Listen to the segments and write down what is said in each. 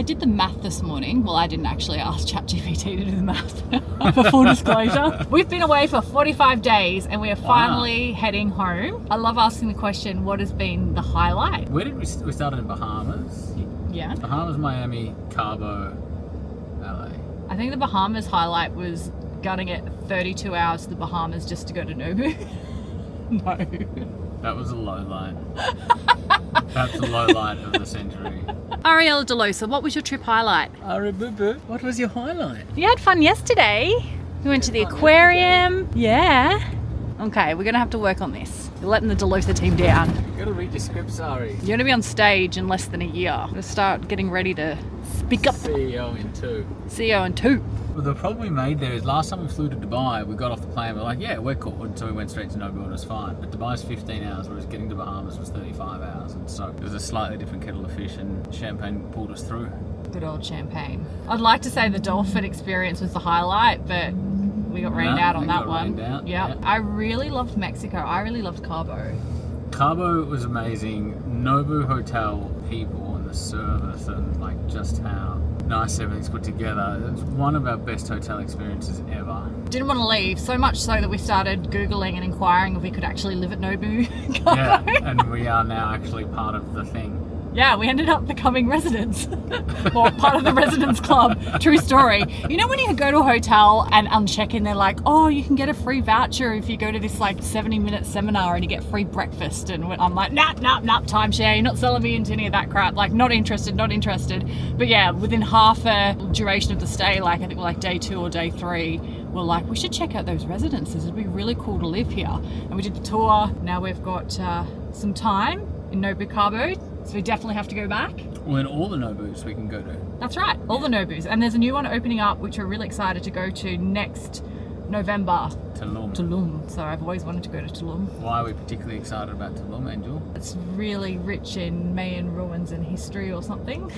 did the math this morning. Well, I didn't actually ask ChatGPT to do the math for full disclosure. We've been away for 45 days and we are finally heading home. I love asking the question, what has been the highlight? Where did we started in Bahamas? Yeah. Bahamas, Miami, Cabo, LA. I think the Bahamas highlight was gunning it 32 hours to the Bahamas just to go to Nobu. No. That was a low light. That's the low light of the century. Ariella Delosa, what was your trip highlight? What was your highlight? You had fun yesterday. We went to the aquarium. Yeah. Okay, we're going to have to work on this. You're letting the Delosa team down. You gotta read your script, sorry. You're going to be on stage in less than a year. We're going to start getting ready to speak up. CEO in 2. CEO in 2. Well, the problem we made there is last time we flew to Dubai, we got off the plane, we're like, yeah, we're cool. And so we went straight to Nobu and it was fine. But Dubai's 15 hours, whereas getting to Bahamas was 35 hours. And so it was a slightly different kettle of fish and champagne pulled us through. Good old champagne. I'd like to say the dolphin experience was the highlight, but we got rained out on that one. Yep. Yeah. I really loved Mexico. I really loved Cabo. Cabo was amazing. Nobu hotel people and the service and like just how nice everything's put together. It's one of our best hotel experiences ever. Didn't want to leave, so much so that we started Googling and inquiring if we could actually live at Nobu. Yeah, and we are now actually part of the thing. Yeah, we ended up becoming residents. Or part of the residents club. True story. You know when you go to a hotel and on check-in they're like, oh, you can get a free voucher if you go to this like 70-minute seminar and you get free breakfast. And I'm like, nah, timeshare. You're not selling me into any of that crap. Like, not interested. But yeah, within half a duration of the stay, like I think like day 2 or day 3, we're like, we should check out those residences. It'd be really cool to live here. And we did the tour. Now we've got some time in Nobu Cabo. So we definitely have to go back. Well, in all the Nobus we can go to. That's right, all the Nobus. And there's a new one opening up, which we're really excited to go to next November. Tulum. So I've always wanted to go to Tulum. Why are we particularly excited about Tulum, Angel? It's really rich in Mayan ruins and history or something.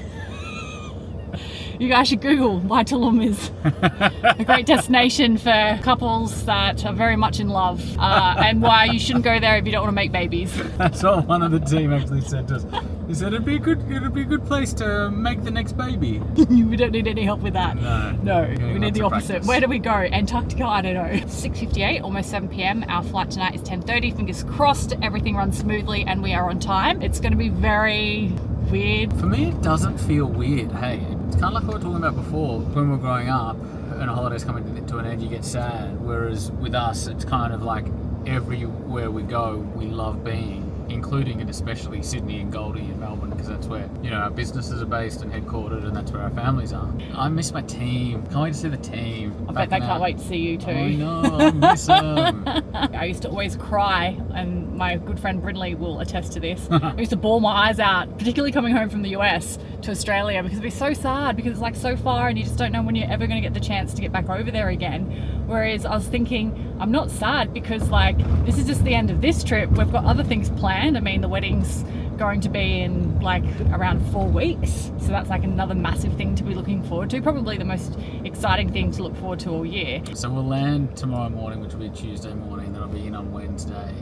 You guys should Google why Tulum is a great destination for couples that are very much in love, and why you shouldn't go there if you don't want to make babies. That's what one of the team actually said to us. He said it'd be a good place to make the next baby. We don't need any help with that. No, we need the opposite. Practice. Where do we go? Antarctica? I don't know. 6:58, almost 7 p.m. Our flight tonight is 10:30. Fingers crossed, everything runs smoothly and we are on time. It's going to be very weird. For me, it doesn't feel weird. Hey, it's kind of like what we were talking about before. When we're growing up and a holiday's coming to an end, you get sad. Whereas with us, it's kind of like everywhere we go, we love being, including and especially Sydney and Goldie and Melbourne, because that's where, you know, our businesses are based and headquartered, and that's where our families are. I miss my team. Can't wait to see the team. I bet they can't wait to see you too. I know, I miss them. I used to always cry, and my good friend Brindley will attest to this. I used to bawl my eyes out, particularly coming home from the US to Australia, because it'd be so sad, because it's like so far and you just don't know when you're ever going to get the chance to get back over there again. Whereas I was thinking, I'm not sad because like this is just the end of this trip. We've got other things planned. I mean, the wedding's going to be in like around 4 weeks. So that's like another massive thing to be looking forward to. Probably the most exciting thing to look forward to all year. So we'll land tomorrow morning, which will be Tuesday morning. Then I'll be in on Wednesday.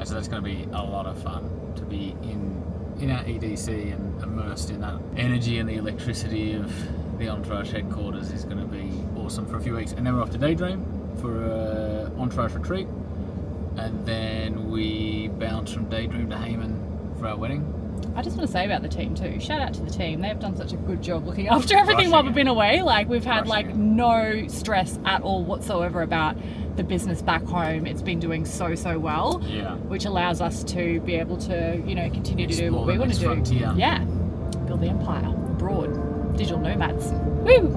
So that's going to be a lot of fun to be in our EDC and immersed in that energy and the electricity of the Entourage headquarters is going to be awesome for a few weeks. And then we're off to Daydream for a Entourage retreat. And then we bounce from Daydream to Hayman for our wedding. I just want to say about the team too, shout out to the team. They've done such a good job looking after everything while we've been away. Like we've had like no stress at all whatsoever about the business back home. It's been doing so well, which allows us to be able to, you know, continue to do what we want to do. Frontier. Yeah, build the empire abroad, digital nomads. Woo!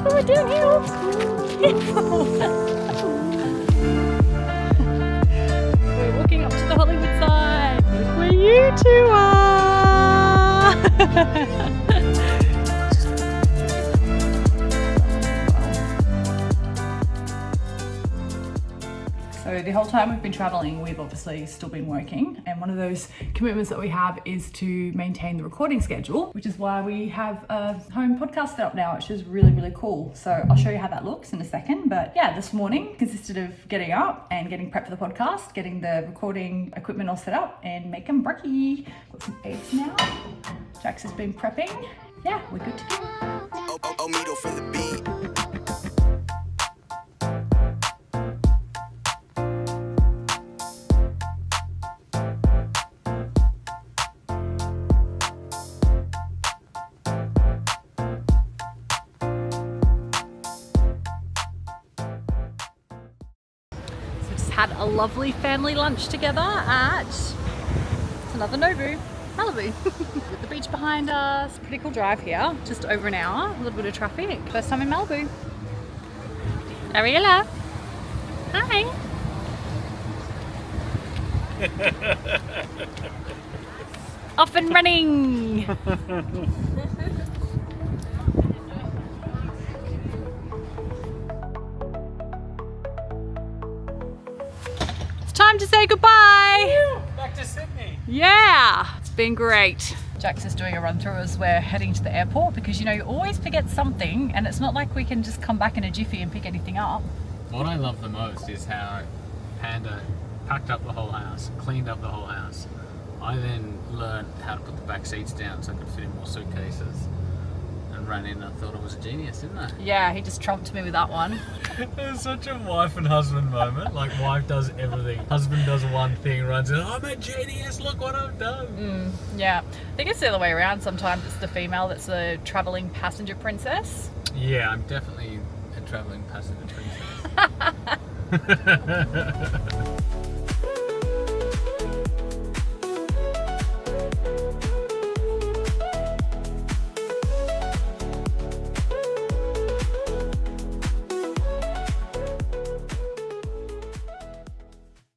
We're downhill. We're walking up to the Hollywood side. Look where you two are. So the whole time we've been traveling, we've obviously still been working. And one of those commitments that we have is to maintain the recording schedule, which is why we have a home podcast set up now, which is really, really cool. So I'll show you how that looks in a second. But yeah, this morning consisted of getting up and getting prepped for the podcast, getting the recording equipment all set up and making brekkie. Got some eggs now. Jax has been prepping. Yeah, we're good to go. Mito from the beat. Had a lovely family lunch together at another Nobu, Malibu. With the beach behind us, pretty cool drive here, just over an hour, a little bit of traffic. First time in Malibu. Ariella, hi. Off and running. Time to say goodbye. Back to Sydney. Yeah, it's been great. Jax is doing a run through as we're heading to the airport because you know you always forget something and it's not like we can just come back in a jiffy and pick anything up. What I love the most is how Panda packed up the whole house, cleaned up the whole house. I then learned how to put the back seats down so I could fit in more suitcases. And ran in and I thought I was a genius, didn't I? Yeah, he just trumped me with that one. It was such a wife and husband moment. Like, wife does everything. Husband does one thing, runs in, I'm a genius, look what I've done. Yeah, I think it's the other way around. Sometimes it's the female that's the travelling passenger princess. Yeah, I'm definitely a travelling passenger princess.